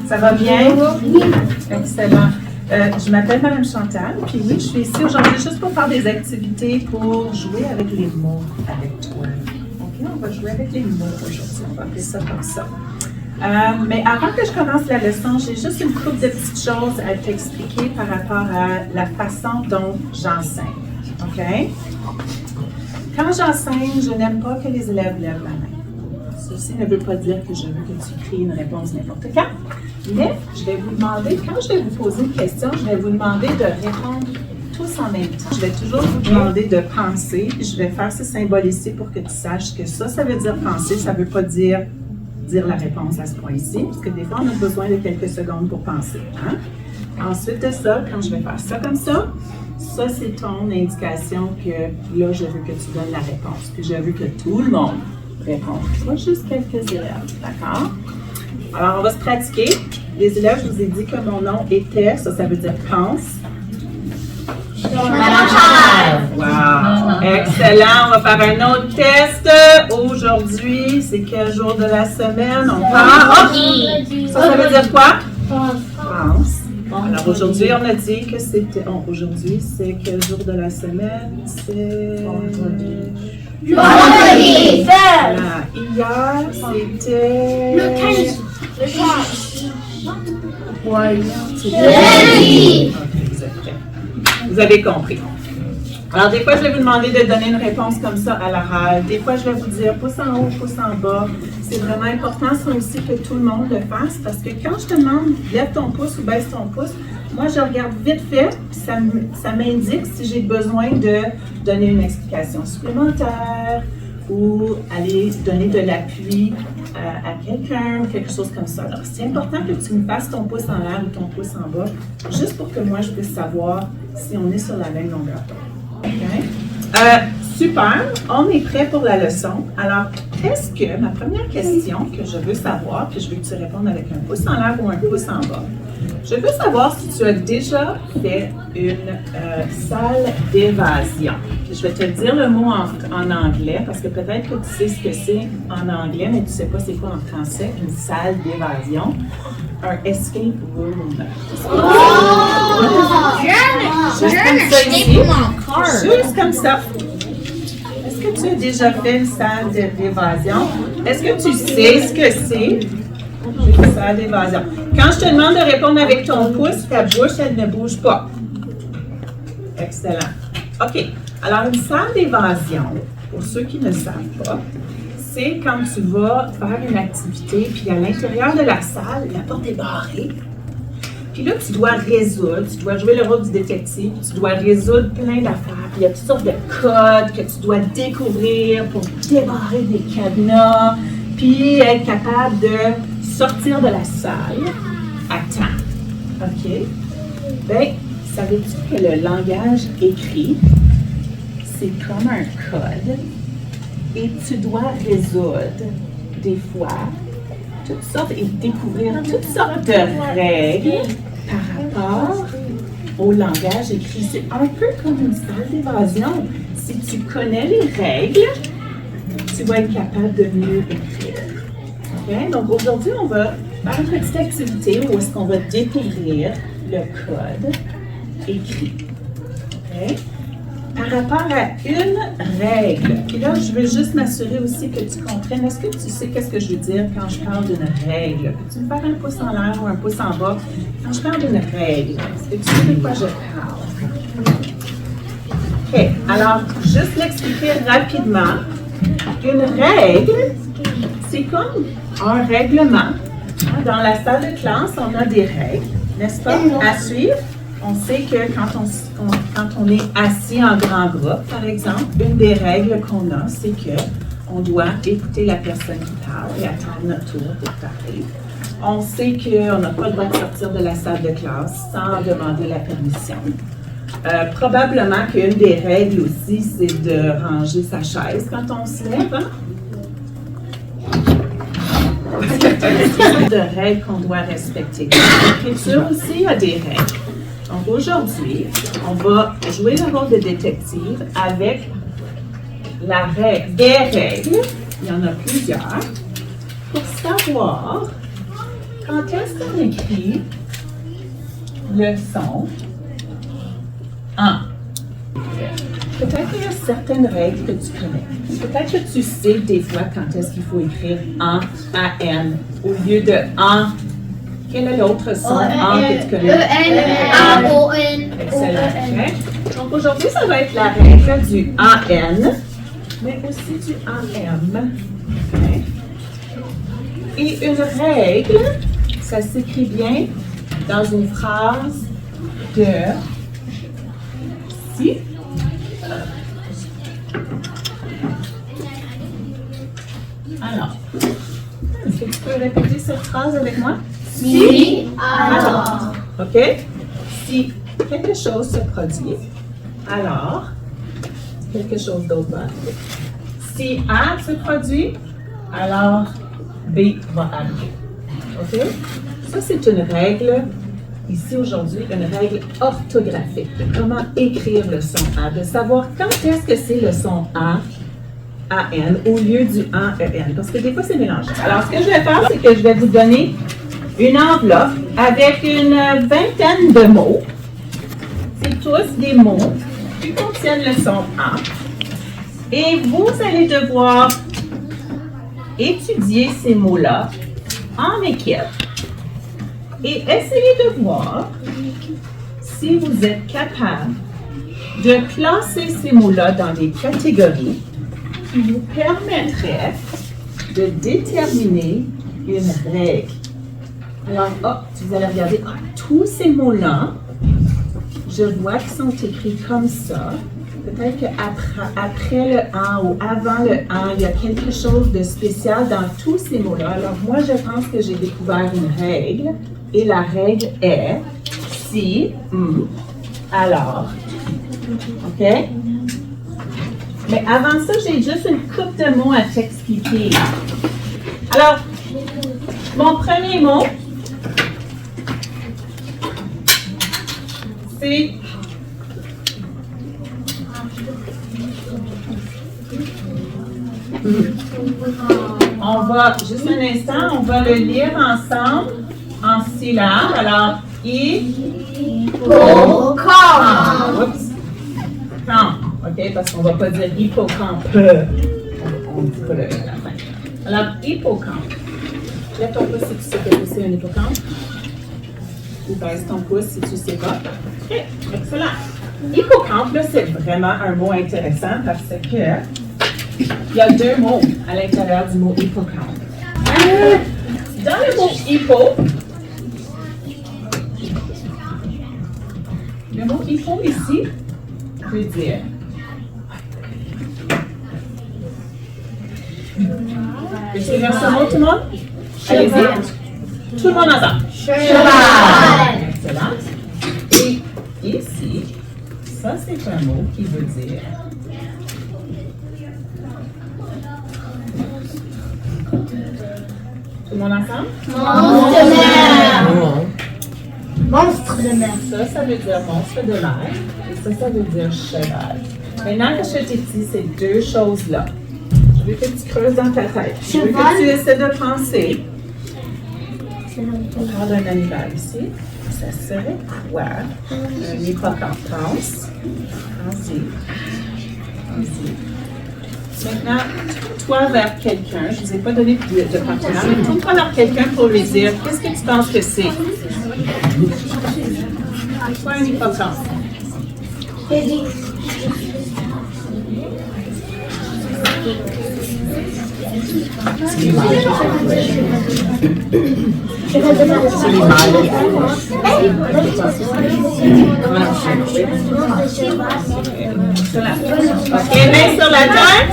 Ça va bien? Oui. Excellent. Je m'appelle Mme Chantal, puis oui, je suis ici aujourd'hui juste pour faire des activités pour jouer avec les mots avec toi. OK, on va jouer avec les mots aujourd'hui, on va appeler ça comme ça. Mais avant que je commence la leçon, j'ai juste une couple de petites choses à t'expliquer par rapport à la façon dont j'enseigne. OK? Quand j'enseigne, je n'aime pas que les élèves lèvent la main. Ceci ne veut pas dire que je veux que tu écris une réponse n'importe quand, mais je vais vous demander, quand je vais vous poser une question, je vais vous demander de répondre tous en même temps. Je vais toujours vous demander de penser. Je vais faire ce symbole ici pour que tu saches que ça veut dire penser, ça ne veut pas dire la réponse à ce point-ci, parce que des fois, on a besoin de quelques secondes pour penser. Hein? Ensuite de ça, quand je vais faire ça comme ça, c'est ton indication que là, je veux que tu donnes la réponse. Puis je veux que tout le monde réponde, pas juste quelques élèves, d'accord? Alors, on va se pratiquer. Les élèves, je vous ai dit que mon nom était, ça veut dire pense. Wow! Excellent! On va faire un autre test. Aujourd'hui, c'est quel jour de la semaine? On part. Oh! Ça veut dire quoi? Pense. Alors aujourd'hui, on a dit que c'était. Aujourd'hui, c'est quel jour de la semaine? C'est. Vendredi. Voilà. Hier, c'était. Le 15. Ouais, Lundi. Ok, vous êtes prêts. Vous avez compris. Alors, des fois, je vais vous demander de donner une réponse comme ça à l'oral. Des fois, je vais vous dire pouce en haut, pouce en bas. C'est vraiment important, ça aussi, que tout le monde le fasse parce que quand je te demande lève ton pouce ou baisse ton pouce, moi, je regarde vite fait, puis ça m'indique si j'ai besoin de donner une explication supplémentaire ou aller donner de l'appui à quelqu'un, quelque chose comme ça. Alors, c'est important que tu me passes ton pouce en l'air ou ton pouce en bas, juste pour que moi, je puisse savoir si on est sur la même longueur d'onde. OK? Super, on est prêt pour la leçon. Alors, est-ce que ma première question que je veux savoir, puis je veux que tu répondes avec un pouce en l'air ou un pouce en bas, je veux savoir si tu as déjà fait une salle d'évasion. Puis je vais te dire le mot en anglais, parce que peut-être que tu sais ce que c'est en anglais, mais tu ne sais pas c'est quoi en français, une salle d'évasion. Un escape room. Juste comme ça ici. Juste comme ça. Est-ce que tu as déjà fait une salle d'évasion? Est-ce que tu sais ce que c'est? Une salle d'évasion. Quand je te demande de répondre avec ton pouce, ta bouche, elle ne bouge pas. Excellent. OK. Alors, une salle d'évasion, pour ceux qui ne savent pas, c'est quand tu vas faire une activité, puis à l'intérieur de la salle, la porte est barrée. Puis là, tu dois résoudre, tu dois jouer le rôle du détective, tu dois résoudre plein d'affaires. Puis il y a toutes sortes de codes que tu dois découvrir pour débarrer des cadenas, puis être capable de sortir de la salle à temps. OK? Bien, savais-tu que le langage écrit, c'est comme un code et tu dois résoudre des fois toutes sortes et découvrir toutes sortes de règles par rapport au langage écrit. C'est un peu comme une salle d'évasion. Si tu connais les règles, tu vas être capable de mieux écrire. Okay? Donc aujourd'hui, on va faire une petite activité où est-ce qu'on va découvrir le code écrit. Okay? Par rapport à une règle, puis là, je veux juste m'assurer aussi que tu comprennes. Est-ce que tu sais qu'est-ce que je veux dire quand je parle d'une règle? Peux-tu me faire un pouce en l'air ou un pouce en bas? Quand je parle d'une règle, est-ce que tu sais de quoi je parle? OK. Alors, juste l'expliquer rapidement. Une règle, c'est comme un règlement. Dans la salle de classe, on a des règles, n'est-ce pas, à suivre. On sait que quand on est assis en grand groupe, par exemple, une des règles qu'on a, c'est qu'on doit écouter la personne qui parle et attendre notre tour pour parler. On sait qu'on n'a pas le droit de sortir de la salle de classe sans demander la permission. Probablement qu'une des règles aussi, c'est de ranger sa chaise quand on se lève. Hein? De règles qu'on doit respecter. L'écriture aussi a des règles. Donc aujourd'hui, on va jouer le rôle de détective avec des règles, il y en a plusieurs, pour savoir quand est-ce qu'on écrit le son en? Peut-être qu'il y a certaines règles que tu connais. Peut-être que tu sais des fois quand est-ce qu'il faut écrire en, A-N, au lieu de en. Quel est l'autre son en que tu connais? E-N-A-O-N. Excellent. Okay. Donc aujourd'hui, ça va être la règle du A-N, mais aussi du A-M. Okay. Et une règle, ça s'écrit bien dans une phrase de si. Alors, est-ce que tu peux répéter cette phrase avec moi? Si, alors. OK? Si quelque chose se produit, alors quelque chose d'autre va arriver. Si A se produit, alors B va arriver. OK? Ça, c'est une règle, ici aujourd'hui, une règle orthographique de comment écrire le son A, de savoir quand est-ce que c'est le son A, A-N, au lieu du A-E-N, parce que des fois, c'est mélangé. Alors, ce que je vais faire, c'est que je vais vous donner une enveloppe avec une vingtaine de mots. C'est tous des mots qui contiennent le son A. Et vous allez devoir étudier ces mots-là en équipe et essayer de voir si vous êtes capable de classer ces mots-là dans des catégories qui vous permettraient de déterminer une règle. Alors, vous allez regarder, tous ces mots-là, je vois qu'ils sont écrits comme ça. Peut-être qu'après le « en » ou avant le « en », il y a quelque chose de spécial dans tous ces mots-là. Alors, moi, je pense que j'ai découvert une règle. Et la règle est « si, alors ». OK? Mais avant ça, j'ai juste une couple de mots à t'expliquer. Alors, mon premier mot, c'est on va, juste un instant, on va le lire ensemble en syllabes. Alors, hippocampe. Oups. Camp. OK, parce qu'on ne va pas dire hippocampe. On ne dit pas le à la fin. Alors, hippocampe. Lève ton pouce si tu sais que c'est un hippocampe. Ou baisse ton pouce si tu ne sais pas. OK, excellent. Hippocampe, là, c'est vraiment un mot intéressant parce que il y a deux mots à l'intérieur du mot hippocampe. Dans le mot le mot hippo ici veut dire peux-tu lire ce mot, tout le monde? Allez-y. Tout le monde ensemble. Cheval. Excellent. Et ici, ça c'est un mot qui veut dire tout le monde ensemble? Monstre de mer. Monstre de mer. Ça veut dire monstre de mer. Et ça veut dire cheval. Maintenant que je t'ai dit ces deux choses-là, je veux que tu creuses dans ta tête. Je veux que tu essaies de penser. On va prendre un animal ici. Ça serait quoi? Un hippocampe. Pense. Pensez. Maintenant, tourne-toi vers quelqu'un. Je ne vous ai pas donné de partenaire, mais tourne-toi vers quelqu'un pour lui dire qu'est-ce que tu penses que c'est? C'est quoi un hippocampe? OK, main sur la tête.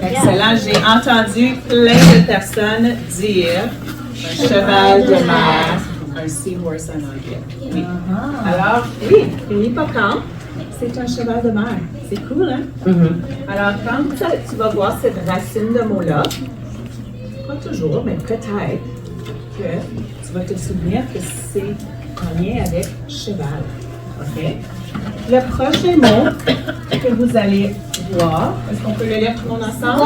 Excellent, j'ai entendu plein de personnes dire un cheval de mer, un seahorse en anglais. Oui. Alors, oui, une hippocampe, c'est un cheval de mer. C'est cool, hein? Alors, quand tu vas voir cette racine de mot-là, pas toujours, mais peut-être que tu vas te souvenir que c'est en lien avec cheval. OK? Le prochain mot que vous allez voir. Est-ce qu'on peut le lire tout le monde ensemble?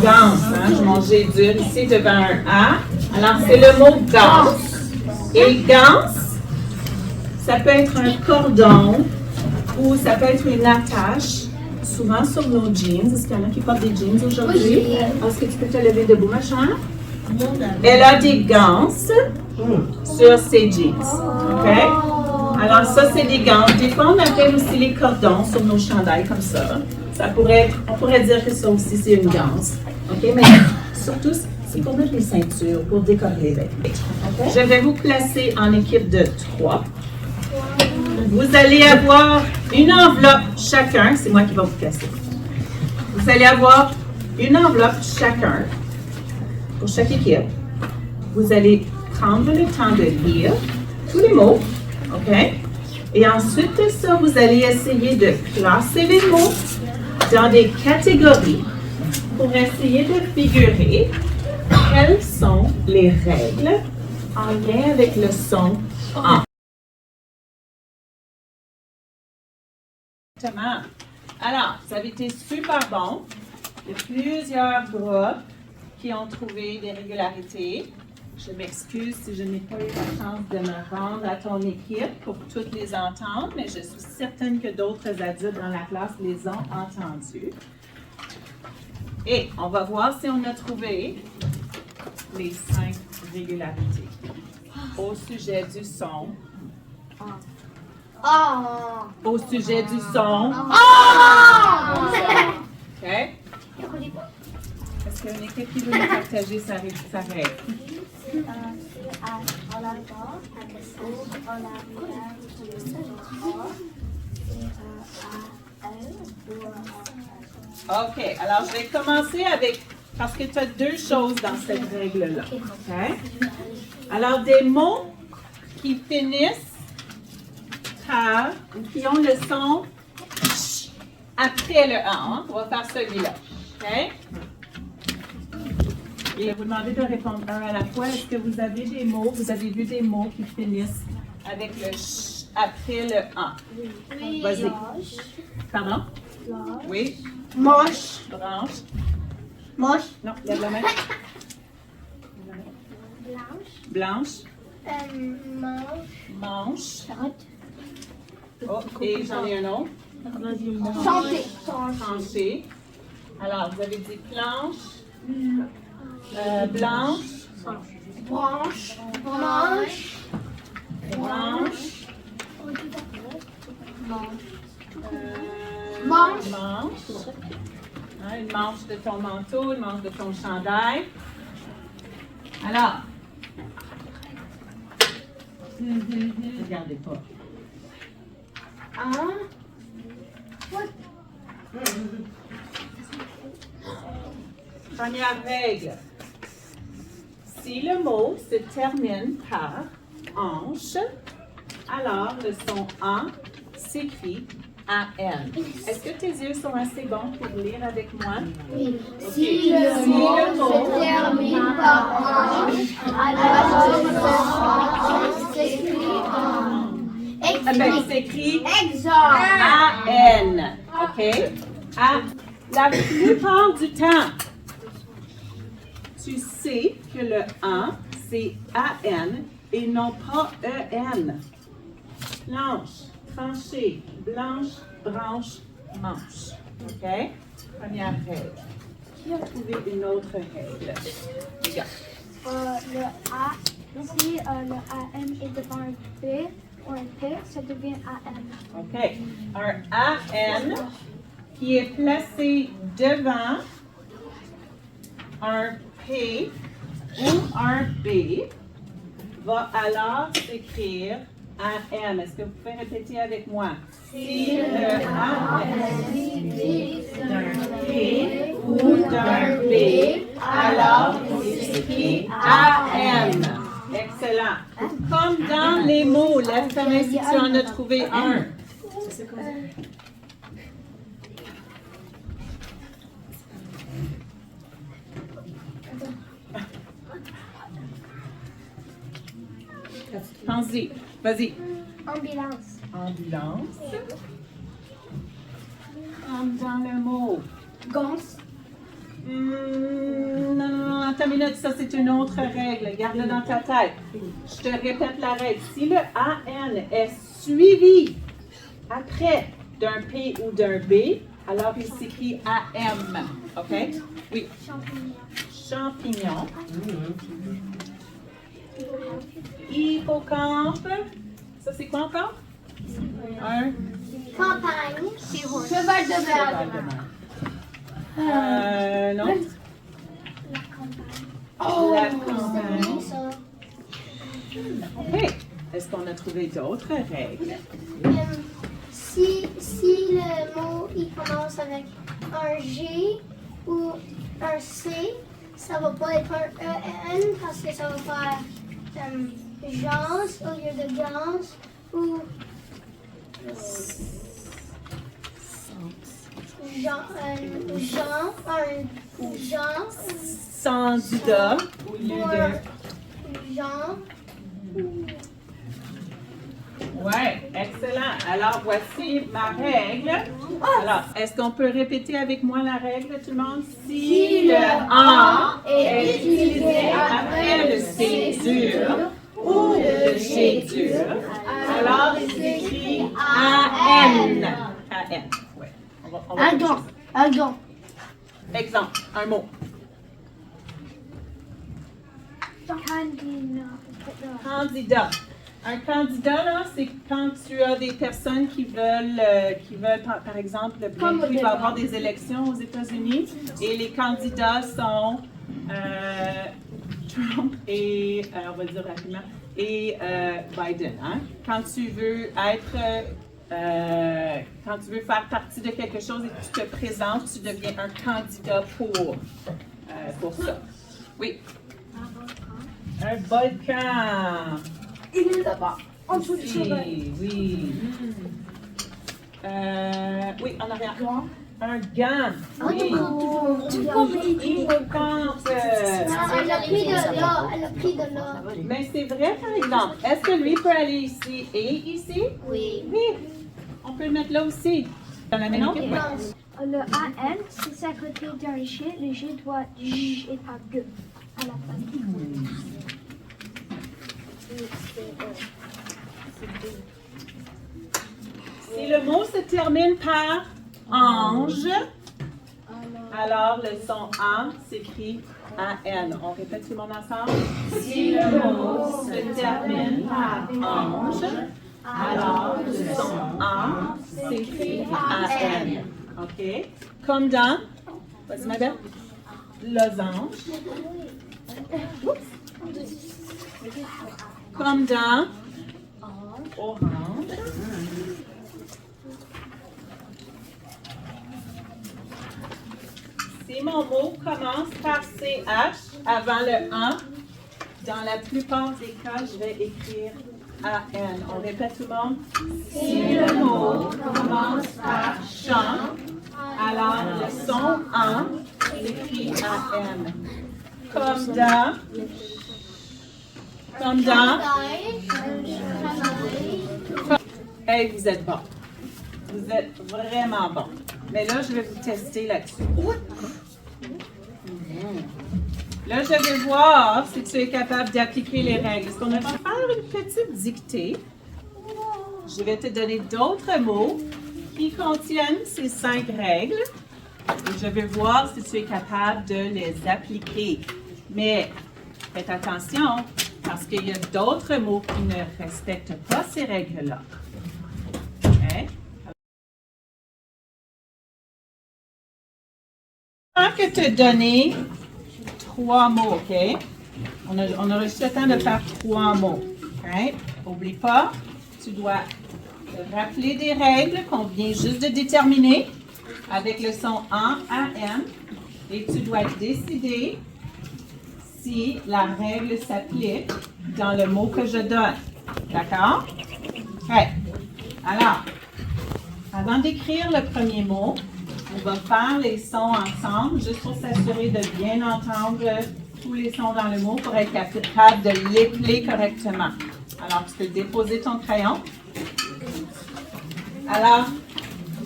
Danse, hein? Je mangeais dur ici devant un A. Alors, c'est le mot danse. Et danse, ça peut être un cordon ou ça peut être une attache, souvent sur nos jeans. Est-ce qu'il y en a qui portent des jeans aujourd'hui? Est-ce que tu peux te lever debout, ma chère? Elle a des ganses sur ses jeans. OK? Alors, ça, c'est des ganses. Des fois, on appelle aussi les cordons sur nos chandails comme ça. On pourrait dire que ça aussi, c'est une ganse. OK? Mais surtout, c'est pour mettre les ceintures, pour décorer les vêtements. Okay? Je vais vous placer en équipe de 3. Vous allez avoir une enveloppe chacun. C'est moi qui vais vous placer. Vous allez avoir une enveloppe chacun pour chaque équipe. Vous allez prendre le temps de lire tous les mots. OK? Et ensuite de ça, vous allez essayer de classer les mots dans des catégories pour essayer de figurer quelles sont les règles en lien avec le son en. Exactement. Alors, ça avait été super bon. Il y a plusieurs groupes qui ont trouvé des régularités. Je m'excuse si je n'ai pas eu la chance de me rendre à ton équipe pour toutes les entendre, mais je suis certaine que d'autres adultes dans la classe les ont entendues. Et on va voir si on a trouvé les 5 régularités au sujet du son. Au sujet du son. OK? Est-ce qu'il y a une équipe qui veut nous partager sa règle? OK, alors je vais commencer avec, parce que tu as 2 choses dans cette règle-là. OK? Alors, des mots qui finissent par, ou qui ont le son après le A. Hein? On va faire celui-là. OK? Je vais vous demander de répondre un à la fois. Est-ce que vous avez des mots, vous avez vu des mots qui finissent avec le ch après le A? Oui. Vas-y. Pardon? Oui. Moche. Branche. Moche. Non, lève la main. Blanche. Blanche. Manche. Carotte. Oh, et j'en ai un autre. Santé. Tranché. Alors, vous avez dit planche. Blanche. Branche. Manche. Branche. Manche. Hein, une manche de ton manteau, une manche de ton chandail. Alors. Regardez pas. Première règle. Si le mot se termine par hanche, alors le son en s'écrit AN. Est-ce que tes yeux sont assez bons pour lire avec moi? Oui. Si le mot se termine par ange, alors le son s'écrit en. Ben, il s'écrit Exemple. AN. OK? La plupart du temps, tu sais que le an, c'est AN et non pas EN. Planche, tranchée, blanche, branche, manche. OK? Première règle. Qui a trouvé une autre règle? Les gars. Le A, si le AM est devant un P ou un P, ça devient AM. OK. Un AN qui est placé devant un P ou un B va alors s'écrire AM. Est-ce que vous pouvez répéter avec moi? Si le AM est d'un P ou d'un B, alors il s'écrit AM. Excellent. Comme dans les mots, lève ta main si tu en as trouvé un. Pense-y. Vas-y. Ambulance. Ambulance. Comme dans le Gans. Non, non, non, attends une minute, ça c'est une autre règle. Garde-le dans ta tête. Je te répète la règle. Si le AN est suivi après d'un P ou d'un B, alors il s'écrit AM. OK? Oui. Champignon. Hippocampe. Ça c'est quoi encore? Un Campagne. Cheval de cheval de mer. mer. Non. Oh, La campagne. Ça. OK. Est-ce qu'on a trouvé d'autres règles? Si le mot il commence avec un G ou un C, ça va pas être un EN parce que ça va faire Jean au lieu de Gans ou Jean, Sandida au lieu de... Jean. Ouais, excellent. Alors, voici ma règle. Alors, est-ce qu'on peut répéter avec moi la règle, tout le monde? Si le A est utilisé après le C dur ou le G dur, alors il s'écrit AN. AN, ouais. On va Agon. Exemple, un mot. Candidat. Un candidat, là, c'est quand tu as des personnes qui veulent par exemple, bientôt, il va y avoir des élections aux États-Unis et les candidats sont Trump et, on va le dire rapidement, et Biden. Hein? Quand tu veux faire partie de quelque chose et que tu te présentes, tu deviens un candidat pour ça. Oui. Un volcan. Il est là-bas. En dessous du cheval. Oui. Oui, en arrière. Un gant. Oui. Hippocampe. Elle a pris de là. Mais c'est vrai, par exemple. Est-ce que lui peut aller ici et ici? Oui. Oui. On peut le mettre là aussi. Dans la même équipe? Oui. Le AN, si c'est à côté d'un G, le G doit J et pas 2 à la fin. Si le mot se termine par ange, alors le son A s'écrit AN. On répète tout le monde ensemble. Si le mot se termine par ange, alors le son A s'écrit AN. OK? Comme dans, vas-y ma belle, losange. Comme dans orange. Si mon mot commence par CH avant le 1, dans la plupart des cas, je vais écrire AN. On répète tout le monde. Si le mot commence par chant, alors le son A s'écrit AN. Comme dans. Hey, vous êtes bon. Vous êtes vraiment bon. Mais là, je vais vous tester là-dessus. Là, je vais voir si tu es capable d'appliquer les règles. Est-ce qu'on va faire une petite dictée? Je vais te donner d'autres mots qui contiennent ces 5 règles. Et je vais voir si tu es capable de les appliquer. Mais faites attention, parce qu'il y a d'autres mots qui ne respectent pas ces règles-là. OK? Je vais te donner 3 mots, OK? On aura juste le temps de faire 3 mots. OK? N'oublie pas, tu dois te rappeler des règles qu'on vient juste de déterminer avec le son A, AM, et tu dois décider si la règle s'applique dans le mot que je donne. D'accord? OK. Alors, avant d'écrire le premier mot, on va faire les sons ensemble, juste pour s'assurer de bien entendre tous les sons dans le mot pour être capable de l'épeler correctement. Alors, tu peux déposer ton crayon. Alors,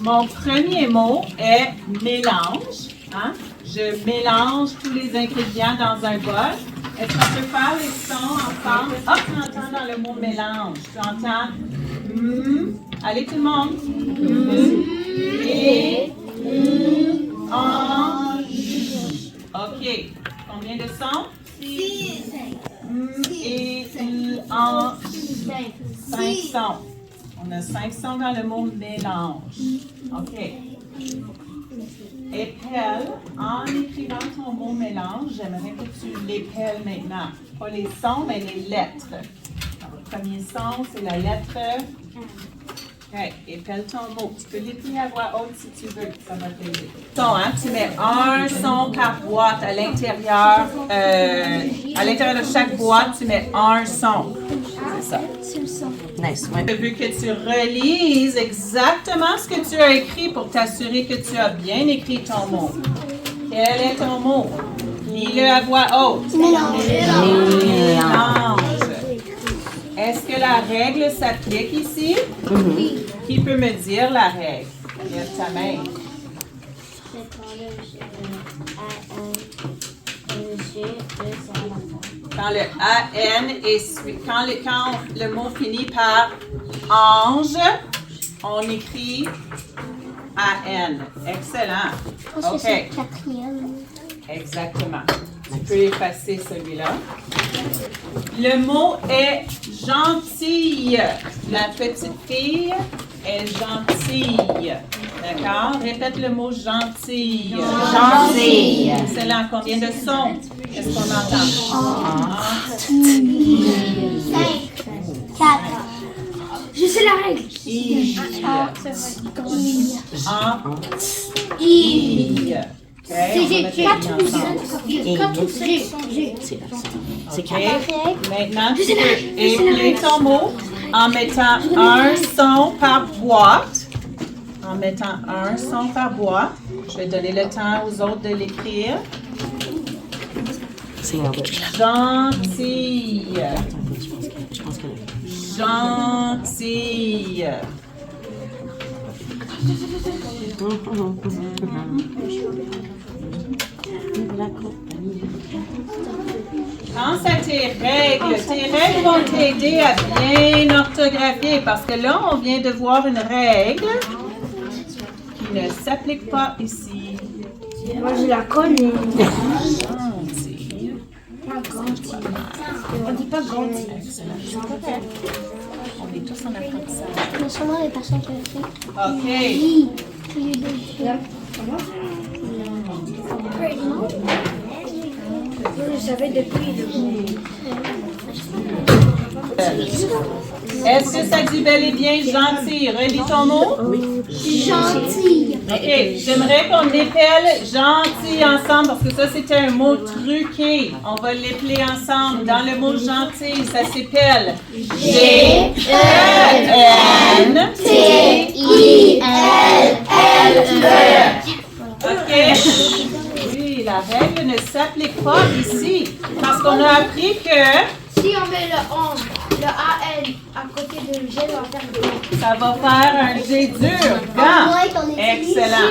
mon premier mot est mélange. Hein? Je mélange tous les ingrédients dans un bol. Est-ce qu'on peut faire les sons ensemble? Ah, tu entends dans le mot mélange. Tu entends? Allez, tout le monde. Et, en, OK. Combien de sons? 6. Et, en, 5 sons. On a 5 sons dans le mot mélange. OK. Épelle, en écrivant ton mot mélange, j'aimerais que tu l'épelles maintenant. Pas les sons, mais les lettres. Alors, le premier son, c'est la lettre. OK, épelle ton mot. Tu peux l'épeler à voix haute si tu veux, ça va t'aider. Son, hein? Tu mets un son par boîte à l'intérieur. À l'intérieur de chaque boîte, tu mets un son. C'est ça. Nice. Ouais. Je veux que tu relises exactement ce que tu as écrit pour t'assurer que tu as bien écrit ton mot. Quel est ton mot? Lis-le à voix haute. Mélange. Mélange. Est-ce que la règle s'applique ici? Qui peut me dire la règle? Lève ta main. Quand le AN est quand le mot finit par ange, on écrit AN. Excellent. Je pense que c'est le quatrième. Exactement. Tu peux effacer celui-là. Le mot est gentille. La petite fille est gentille. D'accord? Répète le mot gentille. Gentille. Excellent. Combien de sons est-ce qu'on entend? 5, 4. Je sais la règle. I. En. I. OK, on va mettre ensemble. C'est OK. quatre. Maintenant, tu peux épeler ton mot en mettant un son par boîte. En mettant un son par boîte. Je vais donner le temps aux autres de l'écrire. C'est écrit là. Gentille. Je pense que Gentille. Pense à tes règles. Tes règles vont t'aider à bien orthographier parce que là, on vient de voir une règle qui ne s'applique pas ici. Moi, je la connais. Gentille. On dit pas gentil. On est tous en apprentissage. Il y a sûrement des personnes qui ont fait. OK. Je savais depuis. Est-ce que ça dit bel et bien gentil? Relis ton mot. Gentil. OK. J'aimerais qu'on épelle gentil ensemble parce que ça, c'était un mot truqué. On va l'épeler ensemble. Dans le mot gentil, ça s'épelle G-E-N-T-I-L-L-E. OK? Oui, la règle ne s'applique pas ici parce qu'on a appris que Si on met le AN à côté de G, on va faire le ça va faire un G dur. Gant. Excellent.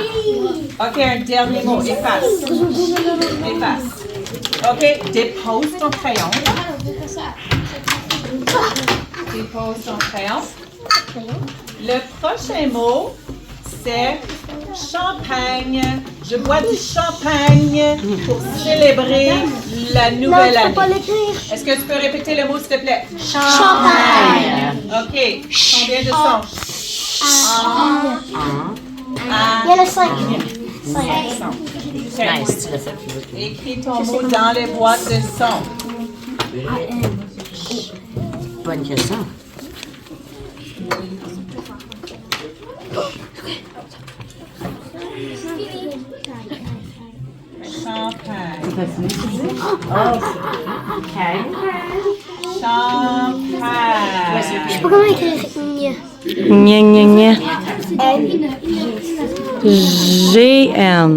OK, un dernier mot. Efface. Efface. OK, dépose ton crayon. Dépose ton crayon. Le prochain mot, c'est champagne. Je bois du champagne pour célébrer la nouvelle année. Est-ce que tu peux répéter le mot, s'il te plaît? Champagne. OK. Combien de sons? Il y en a 5. Nice, tu l'as fait. Écris ton mot dans les boîtes de sons. Bonne question. Champagne. OK. Champagne. Je sais pas comment écrire gne. Gna gna gna. GN.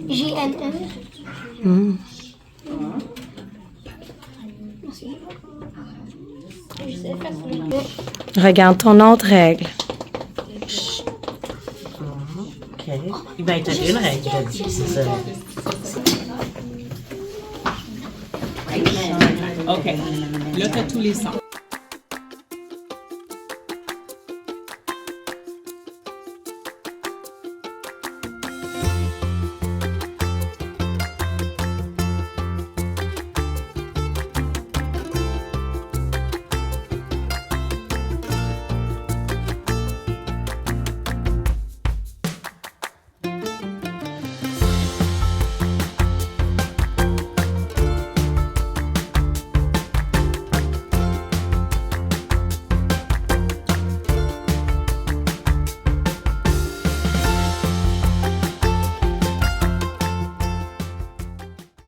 GNN. Regarde ton autre règle. Ben, t'as une règle, t'as dit, c'est ça. OK. Là, tu as tous les sons.